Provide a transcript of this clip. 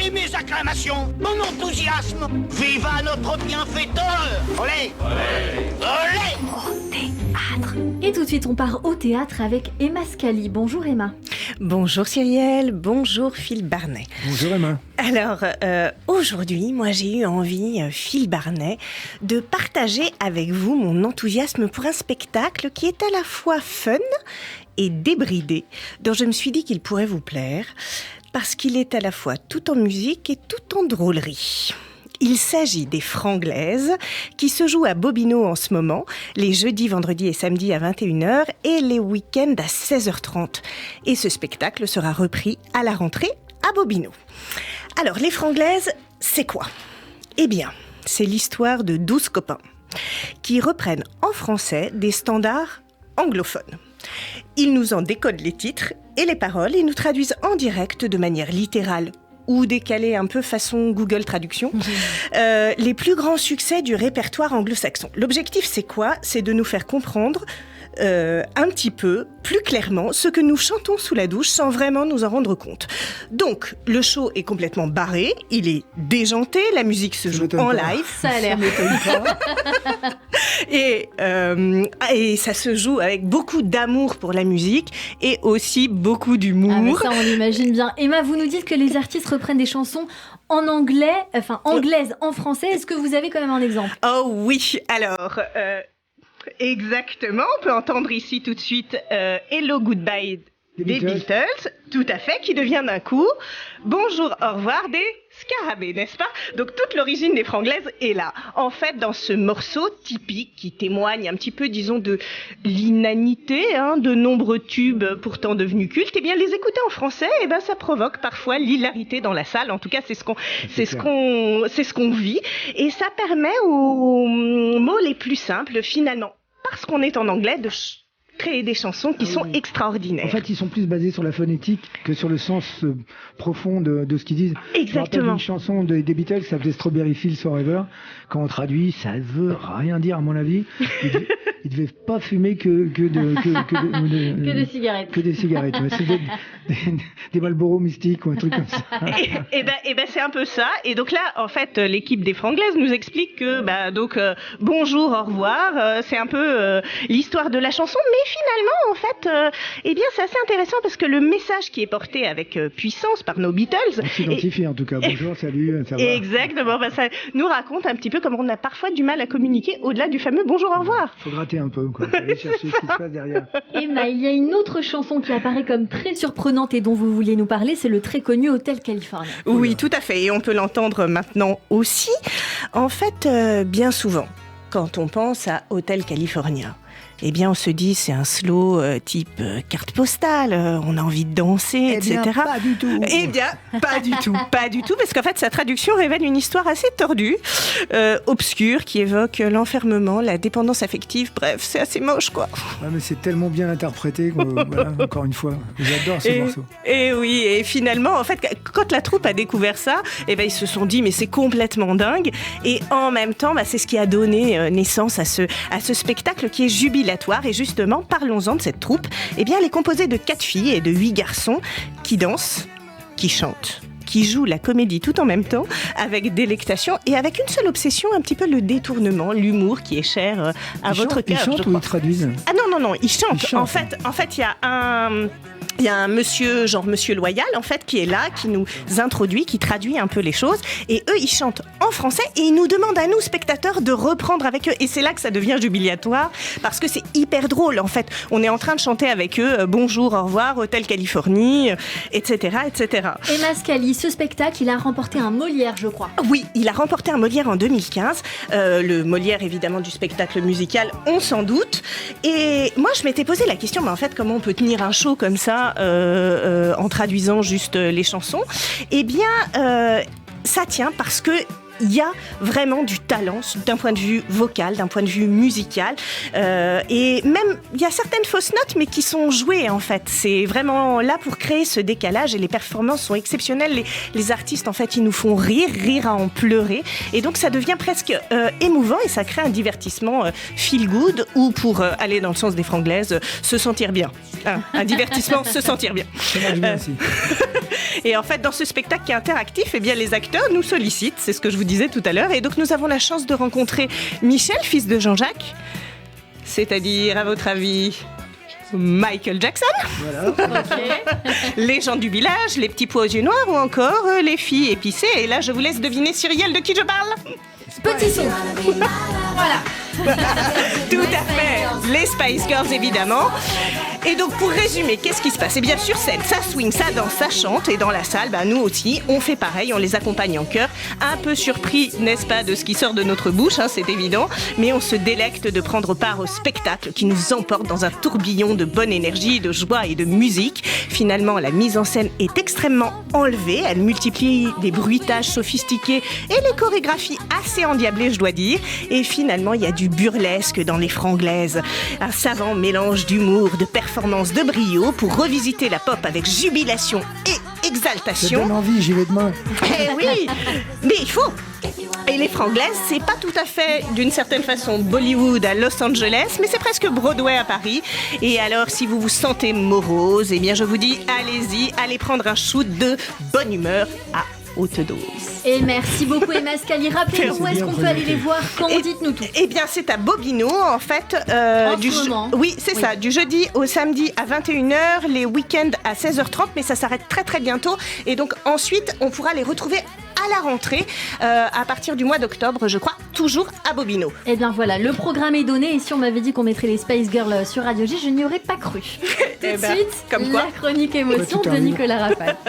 et mes acclamations, mon enthousiasme. Viva notre bienfaiteur. Olé. Olé. Olé. Au théâtre. Et tout de suite, on part au théâtre avec Emma Scali. Bonjour Emma. Bonjour Cyrielle, bonjour Phil Barnet. Bonjour Emma. Alors, aujourd'hui, moi j'ai eu envie, Phil Barnet, de partager avec vous mon enthousiasme pour un spectacle qui est à la fois fun et débridé, dont je me suis dit qu'il pourrait vous plaire, parce qu'il est à la fois tout en musique et tout en drôlerie. Il s'agit des Franglaises qui se jouent à Bobino en ce moment, les jeudis, vendredis et samedis à 21h et les week-ends à 16h30. Et ce spectacle sera repris à la rentrée à Bobino. Alors, les Franglaises, c'est quoi ? Eh bien, c'est l'histoire de 12 copains qui reprennent en français des standards anglophones. Ils nous en décodent les titres et les paroles et nous traduisent en direct de manière littérale ou décalée un peu façon Google Traduction, les plus grands succès du répertoire anglo-saxon. L'objectif, c'est quoi ? C'est de nous faire comprendre un petit peu plus clairement ce que nous chantons sous la douche sans vraiment nous en rendre compte. Donc, le show est complètement barré, il est déjanté, la musique se joue en live. Ça a l'air. Et ça se joue avec beaucoup d'amour pour la musique et aussi beaucoup d'humour. Ah, ça, on l'imagine bien. Emma, vous nous dites que les artistes reprennent des chansons en anglais, enfin anglaises en français. Est-ce que vous avez quand même un exemple ? Oh oui, alors... exactement, on peut entendre ici tout de suite Hello Goodbye des Beatles, tout à fait, qui devient d'un coup Bonjour au revoir des Scarabées, n'est-ce pas ? Donc toute l'origine des Franglaises est là. En fait, dans ce morceau typique qui témoigne un petit peu, disons, de l'inanité de nombreux tubes pourtant devenus cultes, eh bien les écouter en français, eh ben ça provoque parfois l'hilarité dans la salle. En tout cas, c'est ce qu'on vit, et ça permet aux mots les plus simples, finalement, parce qu'on est en anglais, de créer des chansons qui sont extraordinaires. En fait, ils sont plus basés sur la phonétique que sur le sens profond de ce qu'ils disent. Exactement. Une chanson des Beatles qui s'appelait Strawberry Fields Forever. Quand on traduit, ça veut rien dire à mon avis. Ils devaient pas fumer que des cigarettes. Que des cigarettes. Ouais, c'est des Marlboro mystiques ou un truc comme ça. Et ben c'est un peu ça. Et donc là, en fait, l'équipe des Franglaises nous explique que bonjour, au revoir, c'est un peu l'histoire de la chanson, mais finalement, en fait, c'est assez intéressant parce que le message qui est porté avec puissance par nos Beatles... On s'identifie en tout cas. Bonjour, salut, ça va. Exactement. Ça nous raconte un petit peu comment on a parfois du mal à communiquer au-delà du fameux bonjour, au revoir. Faut gratter un peu, quoi. Faut aller chercher ce qui se passe derrière. Emma, il y a une autre chanson qui apparaît comme très surprenante et dont vous vouliez nous parler, c'est le très connu Hotel California. Oui, tout à fait. Et on peut l'entendre maintenant aussi. En fait, bien souvent, quand on pense à Hotel California, eh bien, on se dit c'est un slow type carte postale, on a envie de danser, etc. Pas du tout. Eh bien, pas du tout, pas du tout, parce qu'en fait, sa traduction révèle une histoire assez tordue, obscure, qui évoque l'enfermement, la dépendance affective. Bref, c'est assez moche, quoi. Ouais, mais c'est tellement bien interprété, voilà, encore une fois. J'adore ce morceau. Et oui, et finalement, en fait, quand la troupe a découvert ça, eh ben, ils se sont dit, mais c'est complètement dingue. Et en même temps, c'est ce qui a donné naissance à ce spectacle qui est jubilatoire. Et justement, parlons-en de cette troupe. Eh bien, elle est composée de 4 filles et de 8 garçons qui dansent, qui chantent, qui jouent la comédie tout en même temps, avec délectation et avec une seule obsession, un petit peu le détournement, l'humour qui est cher à votre cœur. Ils chantent ou ils traduisent ? Ah non, ils chantent. En fait, il y a un monsieur, genre Monsieur Loyal, en fait, qui est là, qui nous introduit, qui traduit un peu les choses. Et eux, ils chantent en français et ils nous demandent à nous, spectateurs, de reprendre avec eux. Et c'est là que ça devient jubilatoire, parce que c'est hyper drôle, en fait. On est en train de chanter avec eux bonjour, au revoir, Hotel Californie, etc., etc. Emma Scali, ce spectacle, il a remporté un Molière, je crois. Oui, il a remporté un Molière en 2015. Le Molière, évidemment, du spectacle musical, on s'en doute. Et moi, je m'étais posé la question, mais en fait, comment on peut tenir un show comme ça en traduisant juste les chansons ? Eh bien, ça tient parce que il y a vraiment du talent d'un point de vue vocal, d'un point de vue musical. Et même, il y a certaines fausses notes, mais qui sont jouées, en fait. C'est vraiment là pour créer ce décalage et les performances sont exceptionnelles. Les artistes, en fait, ils nous font rire à en pleurer. Et donc, ça devient presque émouvant et ça crée un divertissement feel good ou, pour aller dans le sens des Franglaises, se sentir bien. Un divertissement, se sentir bien. Ça marche bien aussi. Et en fait, dans ce spectacle qui est interactif, eh bien, les acteurs nous sollicitent, c'est ce que je vous disais tout à l'heure. Et donc, nous avons la chance de rencontrer Michel, fils de Jean-Jacques. C'est-à-dire, à votre avis, Michael Jackson, les gens du village, les petits pois aux yeux noirs ou encore les filles épicées. Et là, je vous laisse deviner, Cyrielle, de qui je parle. Petit son. Voilà. Tout à fait, les Spice Girls évidemment. Et donc pour résumer, qu'est-ce qui se passe ? Eh bien sur scène, ça swing, ça danse, ça chante. Et dans la salle, nous aussi, on fait pareil, on les accompagne en chœur. Un peu surpris, n'est-ce pas, de ce qui sort de notre bouche, c'est évident. Mais on se délecte de prendre part au spectacle qui nous emporte dans un tourbillon de bonne énergie, de joie et de musique. Finalement, la mise en scène est extrêmement enlevée. Elle multiplie les bruitages sophistiqués et les chorégraphies assez endiablées, je dois dire. Et finalement, il y a du burlesque dans les franglaises. Un savant mélange d'humour, de performance, de brio pour revisiter la pop avec jubilation et exaltation. Ça donne envie, j'y vais demain. Eh oui, mais il faut. Et les franglaises, c'est pas tout à fait, d'une certaine façon, Bollywood à Los Angeles, mais c'est presque Broadway à Paris. Et alors, si vous vous sentez morose, eh bien, je vous dis, allez-y, allez prendre un shoot de bonne humeur à haute dose. Et merci beaucoup Emma Scali. Rappelez-nous où est-ce qu'on peut aller les voir quand dites-nous tout. Eh bien, c'est à Bobino, en fait. Oui, c'est ça. Du jeudi au samedi à 21h, les week-ends à 16h30, mais ça s'arrête très très bientôt. Et donc ensuite, on pourra les retrouver à la rentrée, à partir du mois d'octobre, je crois, toujours à Bobino. Eh bien voilà, le programme est donné. Et si on m'avait dit qu'on mettrait les Spice Girls sur Radio J, je n'y aurais pas cru. Tout de suite, comme quoi. la chronique émotion de Nicolas Rafal.